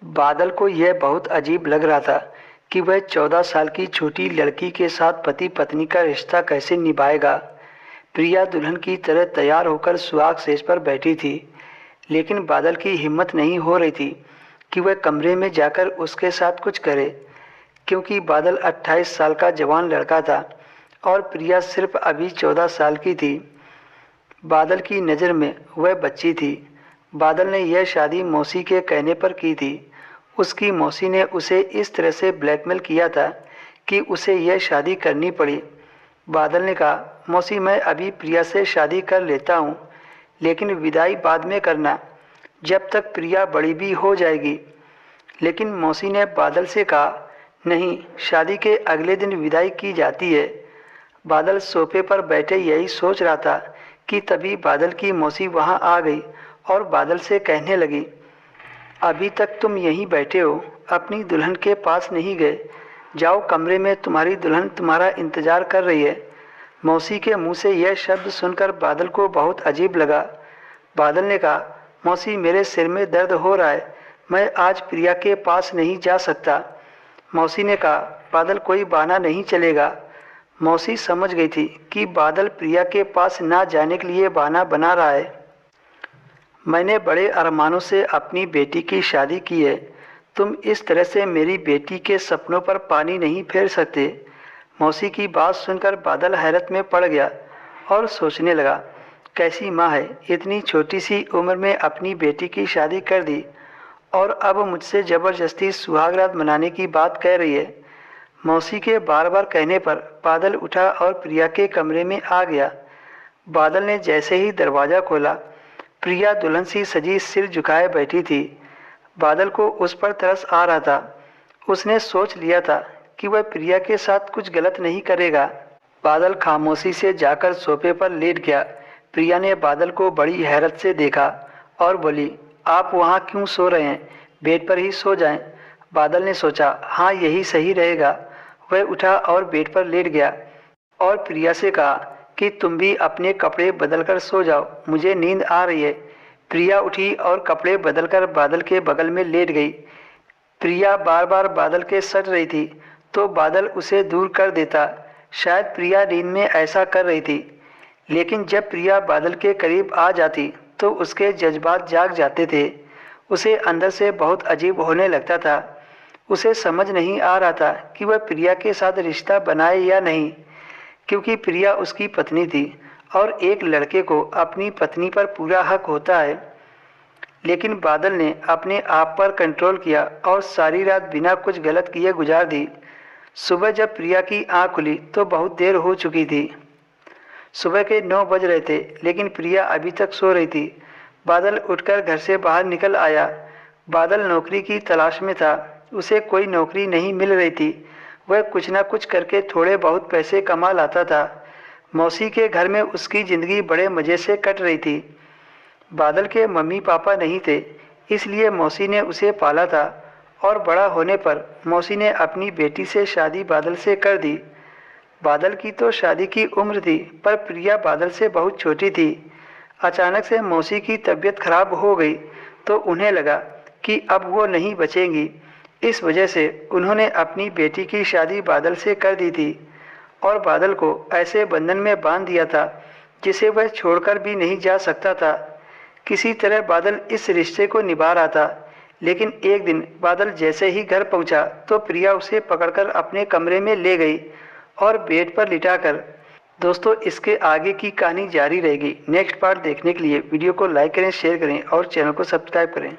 बादल को यह बहुत अजीब लग रहा था कि वह 14 साल की छोटी लड़की के साथ पति पत्नी का रिश्ता कैसे निभाएगा। प्रिया दुल्हन की तरह तैयार होकर सुहाग सेज पर बैठी थी, लेकिन बादल की हिम्मत नहीं हो रही थी कि वह कमरे में जाकर उसके साथ कुछ करे, क्योंकि बादल 28 साल का जवान लड़का था और प्रिया सिर्फ अभी 14 साल की थी। बादल की नज़र में वह बच्ची थी। बादल ने यह शादी मौसी के कहने पर की थी। उसकी मौसी ने उसे इस तरह से ब्लैकमेल किया था कि उसे यह शादी करनी पड़ी। बादल ने कहा, मौसी मैं अभी प्रिया से शादी कर लेता हूँ, लेकिन विदाई बाद में करना, जब तक प्रिया बड़ी भी हो जाएगी। लेकिन मौसी ने बादल से कहा, नहीं, शादी के अगले दिन विदाई की जाती है। बादल सोफे पर बैठे यही सोच रहा था कि तभी बादल की मौसी वहां आ गई और बादल से कहने लगी, अभी तक तुम यहीं बैठे हो, अपनी दुल्हन के पास नहीं गए। जाओ कमरे में, तुम्हारी दुल्हन तुम्हारा इंतजार कर रही है। मौसी के मुंह से यह शब्द सुनकर बादल को बहुत अजीब लगा। बादल ने कहा, मौसी मेरे सिर में दर्द हो रहा है, मैं आज प्रिया के पास नहीं जा सकता। मौसी ने कहा, बादल कोई बहाना नहीं चलेगा। मौसी समझ गई थी कि बादल प्रिया के पास ना जाने के लिए बहाना बना रहा है। मैंने बड़े अरमानों से अपनी बेटी की शादी की है, तुम इस तरह से मेरी बेटी के सपनों पर पानी नहीं फेर सकते। मौसी की बात सुनकर बादल हैरत में पड़ गया और सोचने लगा, कैसी माँ है, इतनी छोटी सी उम्र में अपनी बेटी की शादी कर दी और अब मुझसे ज़बरदस्ती सुहागरात मनाने की बात कह रही है। मौसी के बार बार कहने पर बादल उठा और प्रिया के कमरे में आ गया। बादल ने जैसे ही दरवाज़ा खोला, प्रिया दुल्हन सी सजी सिर झुकाए बैठी थी। बादल को उस पर तरस आ रहा था। उसने सोच लिया था कि वह प्रिया के साथ कुछ गलत नहीं करेगा। बादल खामोशी से जाकर सोफे पर लेट गया। प्रिया ने बादल को बड़ी हैरत से देखा और बोली, आप वहाँ क्यों सो रहे हैं, बेड पर ही सो जाएं। बादल ने सोचा, हाँ यही सही रहेगा। वह उठा और बेड पर लेट गया और प्रिया से कहा कि तुम भी अपने कपड़े बदलकर सो जाओ, मुझे नींद आ रही है। प्रिया उठी और कपड़े बदलकर बादल के बगल में लेट गई। प्रिया बार बार बादल के सट रही थी तो बादल उसे दूर कर देता। शायद प्रिया नींद में ऐसा कर रही थी, लेकिन जब प्रिया बादल के करीब आ जाती तो उसके जज्बात जाग जाते थे। उसे अंदर से बहुत अजीब होने लगता था। उसे समझ नहीं आ रहा था कि वह प्रिया के साथ रिश्ता बनाए या नहीं, क्योंकि प्रिया उसकी पत्नी थी और एक लड़के को अपनी पत्नी पर पूरा हक होता है। लेकिन बादल ने अपने आप पर कंट्रोल किया और सारी रात बिना कुछ गलत किए गुजार दी। सुबह जब प्रिया की आंख खुली तो बहुत देर हो चुकी थी। सुबह के 9 बज रहे थे, लेकिन प्रिया अभी तक सो रही थी। बादल उठकर घर से बाहर निकल आया। बादल नौकरी की तलाश में था। उसे कोई नौकरी नहीं मिल रही थी। वह कुछ ना कुछ करके थोड़े बहुत पैसे कमा लाता था। मौसी के घर में उसकी ज़िंदगी बड़े मज़े से कट रही थी। बादल के मम्मी पापा नहीं थे, इसलिए मौसी ने उसे पाला था और बड़ा होने पर मौसी ने अपनी बेटी से शादी बादल से कर दी। बादल की तो शादी की उम्र थी, पर प्रिया बादल से बहुत छोटी थी। अचानक से मौसी की तबीयत खराब हो गई तो उन्हें लगा कि अब वो नहीं बचेंगी। इस वजह से उन्होंने अपनी बेटी की शादी बादल से कर दी थी और बादल को ऐसे बंधन में बांध दिया था जिसे वह छोड़कर भी नहीं जा सकता था। किसी तरह बादल इस रिश्ते को निभा रहा था, लेकिन एक दिन बादल जैसे ही घर पहुंचा तो प्रिया उसे पकड़कर अपने कमरे में ले गई और बेड पर लिटाकर। दोस्तों, इसके आगे की कहानी जारी रहेगी। नेक्स्ट पार्ट देखने के लिए वीडियो को लाइक करें, शेयर करें और चैनल को सब्सक्राइब करें।